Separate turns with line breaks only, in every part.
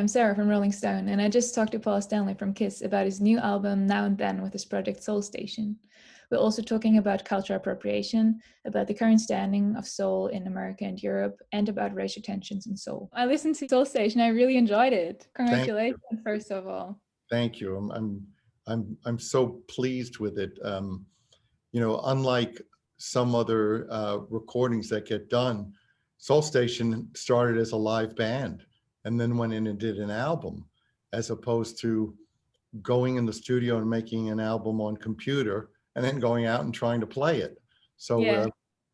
I'm Sarah from Rolling Stone, and I just talked to Paul Stanley from Kiss about his new album Now and Then with his project Soul Station. We're also talking about cultural appropriation, about the current standing of soul in America and Europe, and about racial tensions in soul. I listened to Soul Station. I really enjoyed it.
Thank
Congratulations,
you.
first of all.
Thank you. I'm so pleased with it. Unlike some other recordings that get done, Soul Station started as a live band and then went in and did an album, as opposed to going in the studio and making an album on computer and then going out and trying to play it. So
Yeah.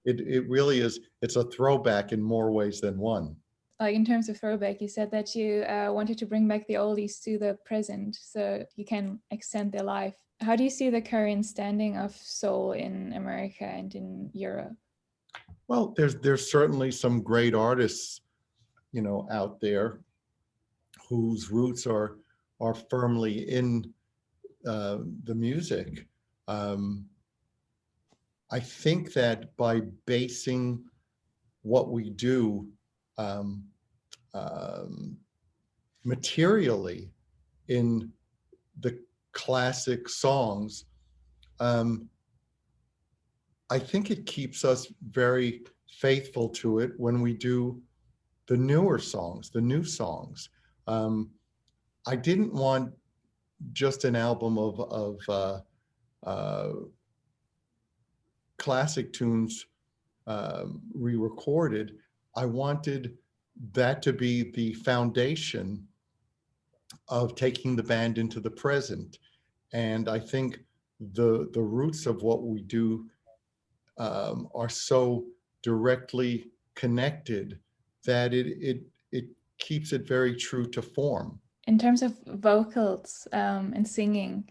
it really is, it's a throwback in more ways than one.
Like in terms of throwback, you said that you wanted to bring back the oldies to the present so you can extend their life. How do you see the current standing of soul in America and in Europe?
Well, there's certainly some great artists, out there whose roots are firmly in the music. I think that by basing what we do materially in the classic songs, I think it keeps us very faithful to it when we do the newer songs, the new songs. I didn't want just an album of classic tunes re-recorded. I wanted that to be the foundation of taking the band into the present. And I think the roots of what we do are so directly connected that it keeps it very true to form.
In terms of vocals and singing,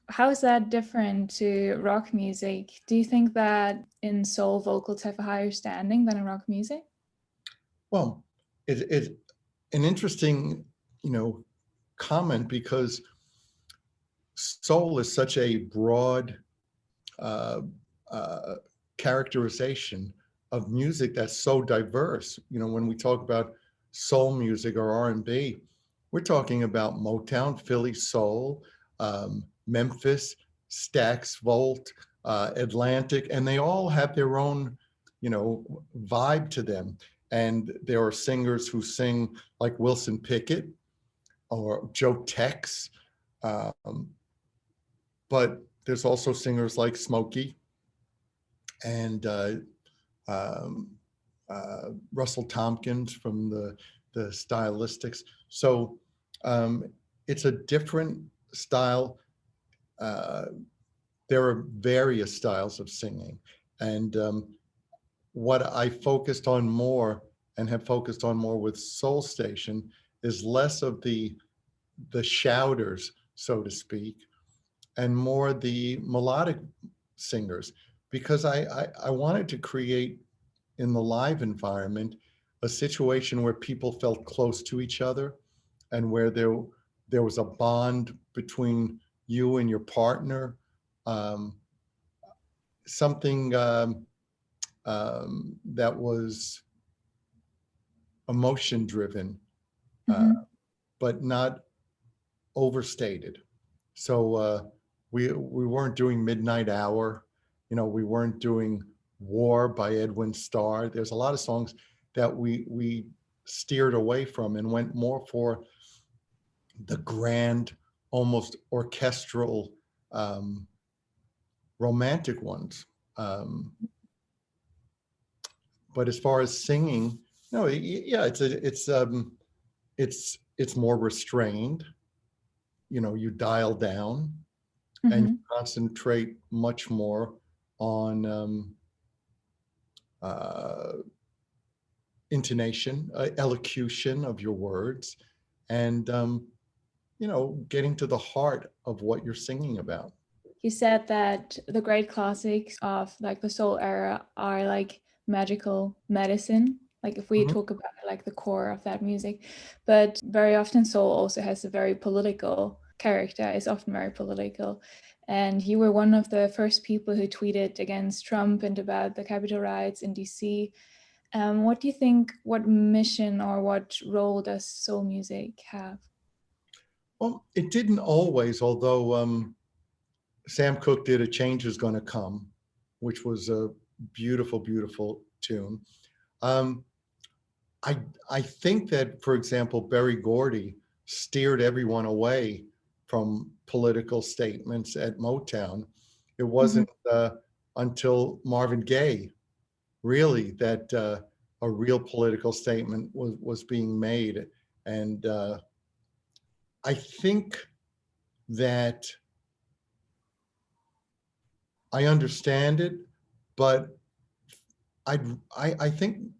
how is that different to rock music? Do you think that in soul vocals have a higher standing than in rock music?
Well, it's an interesting, comment, because soul is such a broad characterization of music that's so diverse. When we talk about soul music or R&B, we're talking about Motown, Philly soul, Memphis, Stax Volt, Atlantic, and they all have their own, vibe to them. And there are singers who sing like Wilson Pickett or Joe Tex, but there's also singers like Smokey and Russell Tompkins from the Stylistics. So it's a different style. There are various styles of singing, and what I focused on more and have focused on more with Soul Station is less of the shouters, so to speak, and more the melodic singers, because I wanted to create in the live environment a situation where people felt close to each other and where there was a bond between you and your partner, something that was emotion driven, but not overstated. So we weren't doing Midnight Hour, we weren't doing War by Edwin Starr. There's a lot of songs that we steered away from and went more for the grand, almost orchestral, romantic ones. But as far as singing, no, yeah, it's more restrained. You dial down and you concentrate much more on intonation, elocution of your words, and getting to the heart of what you're singing about.
You said that the great classics of like the soul era are like magical medicine, like if we talk about like the core of that music, but very often soul also has a very political character, is often very political. And you were one of the first people who tweeted against Trump and about the Capitol riots in DC. What do you think, what mission or what role does soul music have?
Well, it didn't always, although Sam Cooke did A Change Is Gonna Come, which was a beautiful, beautiful tune. Um, I I think that, for example, Berry Gordy steered everyone away from political statements at Motown. It
Mhm.
wasn't until Marvin Gaye, really, that a real political statement was being made. And I think that I understand it, but I think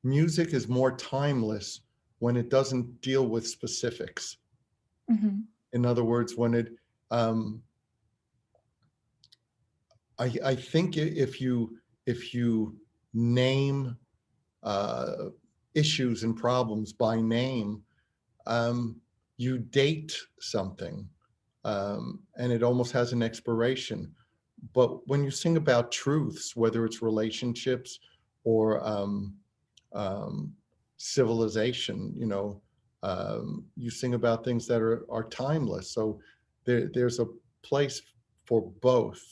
music is more timeless when it doesn't deal with specifics.
Mhm.
In other words, when it, um, I think if you name uh, issues and problems by name, um, you date something, and it almost has an expiration. But when you sing about truths, whether it's relationships or um, civilization, you sing about things that are timeless. So there's a place for both.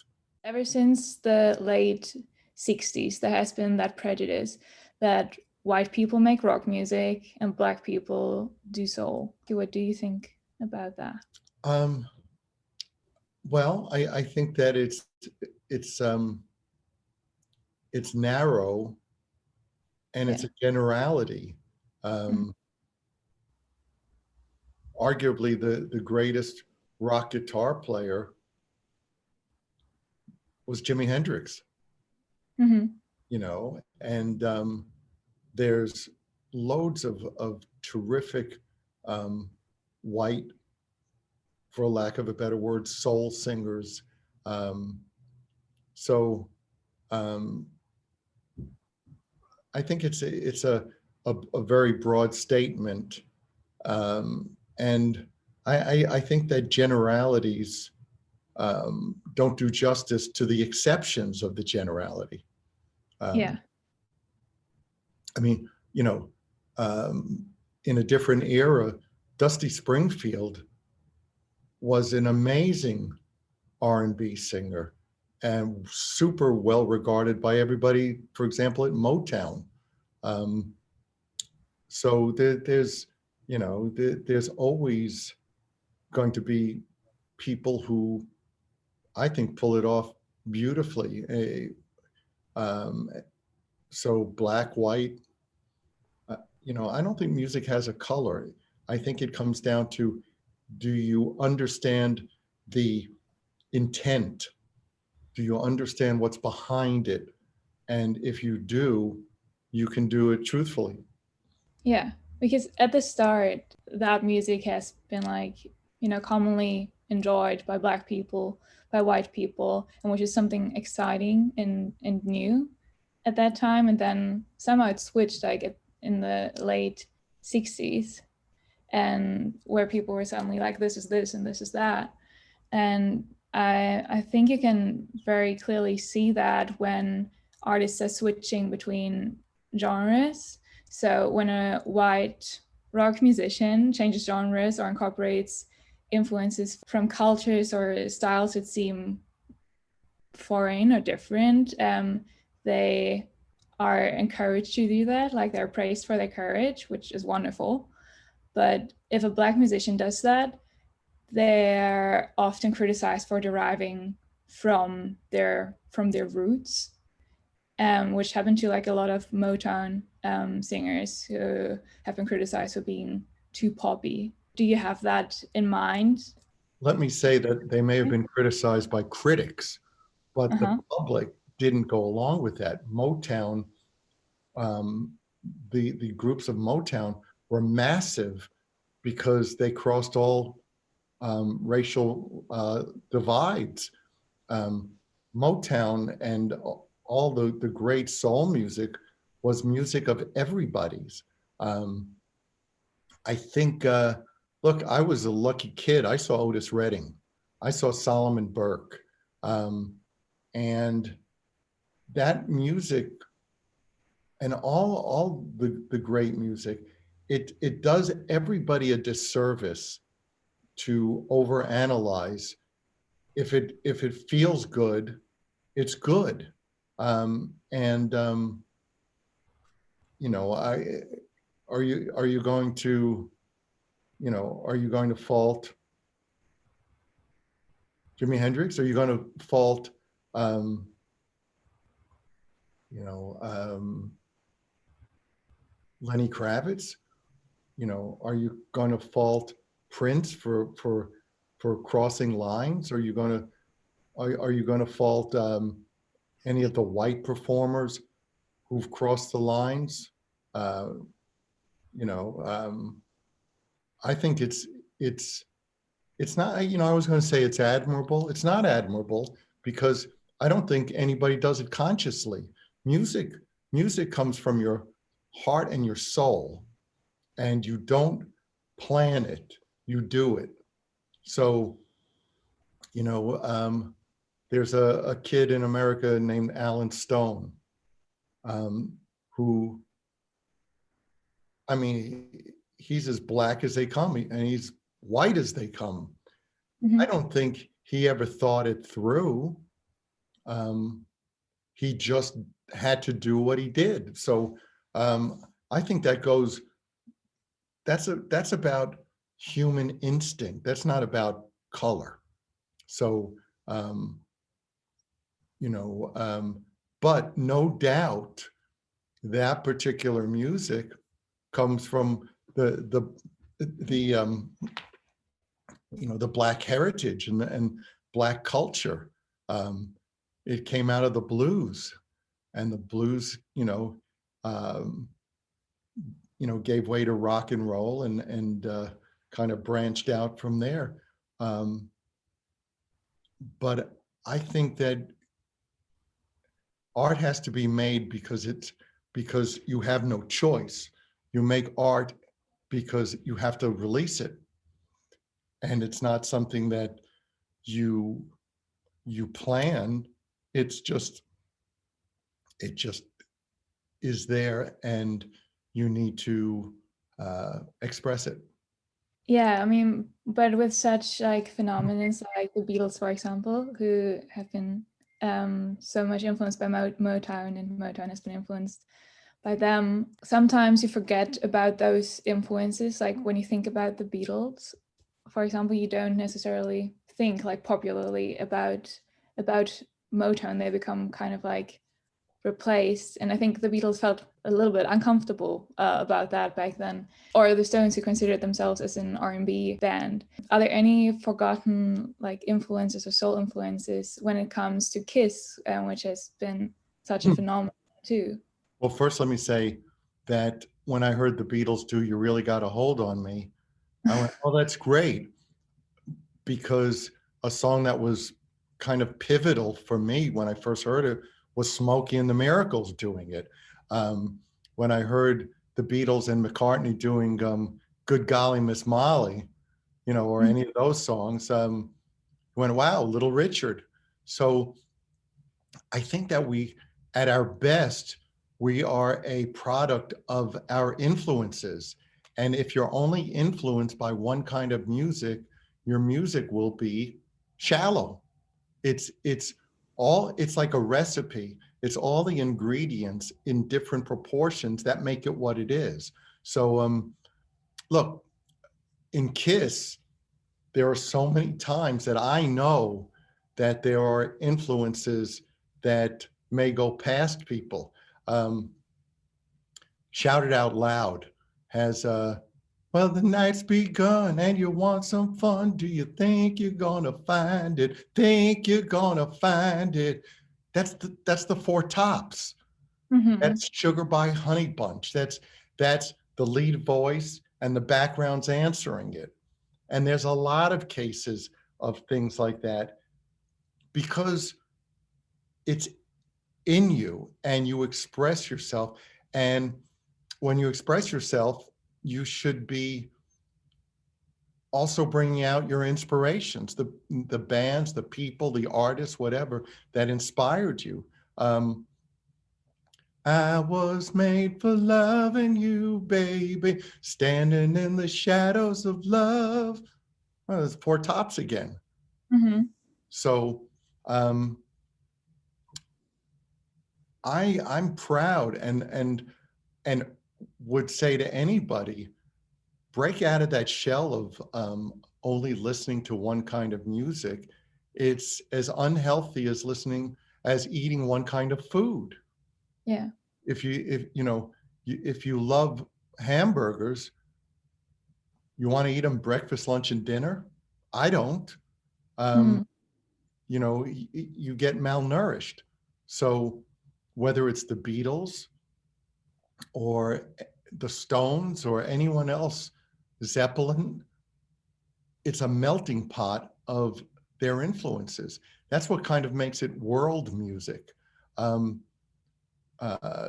Ever since the late 60s, there has been that prejudice that white people make rock music and black people do soul. What do you think about that?
Um, well, I think that it's um, it's narrow and
Yeah.
it's a generality.
Mhm.
Um, Arguably, the greatest rock guitar player was Jimi Hendrix.
Mhm.
And there's loads of terrific um, white, for lack of a better word, soul singers. Um, so um, I think it's a very broad statement, and I think that generalities don't do justice to the exceptions of the generality.
Yeah.
Um, I mean, um, in a different era, Dusty Springfield was an amazing R&B singer and super well regarded by everybody, for example, at Motown. Um, so there's always going to be people who I think pull it off beautifully. Um, so black, white, I don't think music has a color. I think it comes down to, do you understand the intent? Do you understand what's behind it? And if you do, you can do it truthfully.
Yeah. Because at the start, that music has been like, commonly enjoyed by black people, by white people, and which is something exciting and new at that time. And then somehow it switched in the late 60s, and where people were suddenly like, this is this and this is that. And I think you can very clearly see that when artists are switching between genres. So when a white rock musician changes genres or incorporates influences from cultures or styles that seem foreign or different, they are encouraged to do that. Like, they're praised for their courage, which is wonderful. But if a black musician does that, they're often criticized for deriving from their roots, which happened to like a lot of Motown singers who have been criticized for being too poppy. Do you have that in mind?
Let me say that they may have been criticized by critics, but the
Uh-huh.
public didn't go along with that. Motown, um, the groups of Motown were massive because they crossed all racial divides. Um, Motown and all the great soul music was music of everybody's. Um, I think, look, I was a lucky kid. I saw Otis Redding. I saw Solomon Burke. Um, and that music and all the great music, it does everybody a disservice to overanalyze. If it feels good, it's good. And you know, are you going to, you know, are you going to fault Jimi Hendrix? Are you going to fault um, you know, Lenny Kravitz? You know, are you going to fault Prince for crossing lines? Are you going to are you going to fault any of the white performers who've crossed the lines? Uh, you know, I think it's it's not. You know, I was going to say it's admirable. It's not admirable because I don't think anybody does it consciously. Music music comes from your heart and your soul, and you don't plan it, you do it. So, you know, there's a kid in America named Alan Stone, um, who, I mean, he's as black as they come and he's white as they come. I
Mhm.
don't think he ever thought it through. Um, he just had to do what he did. So I think that goes, that's about human instinct. That's not about color. So, um, you know, but no doubt that particular music comes from the you know, the black heritage and black culture. Um, it came out of the blues, and the blues, um, gave way to rock and roll and kind of branched out from there. Um, but I think that art has to be made because you have no choice. You make art because you have to release it, and it's not something that you you plan. It's just it just is there, and you need to express it.
Yeah, I mean, but with such like phenomena like the Beatles, for example, who have been so much influenced by Motown, and Motown has been influenced by them. Sometimes you forget about those influences. Like when you think about the Beatles, for example, you don't necessarily think like popularly about Motown. They become kind of like replaced, and I think the Beatles felt a little bit uncomfortable about that back then, or the Stones, who considered themselves as an R&B band. Are there any forgotten like influences or soul influences when it comes to Kiss, which has been such a
Hmm.
phenomenon too?
Well, first, let me say that when I heard the Beatles do "You Really Got a Hold on Me," I went, "Oh, that's great," because a song that was kind of pivotal for me when I first heard it was Smokey and the Miracles doing it. Um, when I heard the Beatles and McCartney doing "Good Golly Miss Molly," or any of those songs, I went, "Wow, Little Richard." So I think that at our best, we are a product of our influences. And if you're only influenced by one kind of music, your music will be shallow. It's like a recipe. It's all the ingredients in different proportions that make it what it is. So look, in Kiss, there are so many times that I know that there are influences that may go past people. Um, Shout It Out Loud has, well, the night's begun and you want some fun. Do you think you're gonna find it? Think you're gonna find it? That's the Four Tops.
Mm-hmm.
That's Sugar by Honey Bunch. That's the lead voice and the background's answering it. And there's a lot of cases of things like that because it's in you and you express yourself. And when you express yourself, you should be also bringing out your inspirations, the bands, the people, the artists, whatever that inspired you. Um, I was made for loving you, baby, standing in the shadows of love. Oh, it's Four Tops again.
Mm-hmm.
So um, I'm proud and would say to anybody, break out of that shell of only listening to one kind of music. It's as unhealthy as eating one kind of food.
Yeah.
If you know, if you love hamburgers, you want to eat them breakfast, lunch, and dinner. I don't. Um,
Mm.
you know, you get malnourished. So whether it's the Beatles or the Stones or anyone else, Zeppelin, it's a melting pot of their influences. That's what kind of makes it world music, um, uh,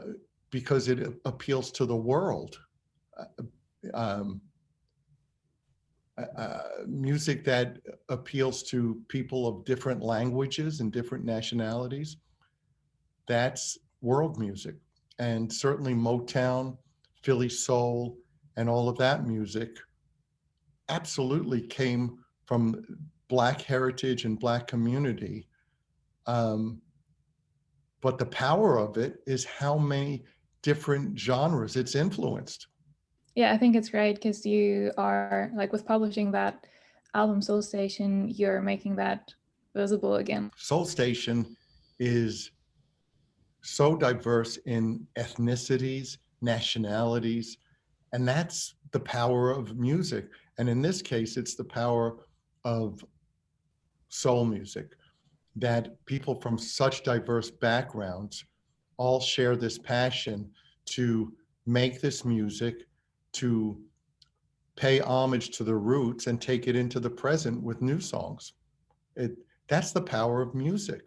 because it appeals to the world. Uh, um, Music that appeals to people of different languages and different nationalities, that's world music. And certainly Motown, Philly soul, and all of that music absolutely came from Black heritage and Black community. Um, but the power of it is how many different genres it's influenced.
Yeah, I think it's great because you are like with publishing that album Soul Station, you're making that visible again.
Soul Station is so diverse in ethnicities, nationalities, and that's the power of music. And in this case, it's the power of soul music, that people from such diverse backgrounds all share this passion to make this music, to pay homage to the roots and take it into the present with new songs. It, that's the power of music.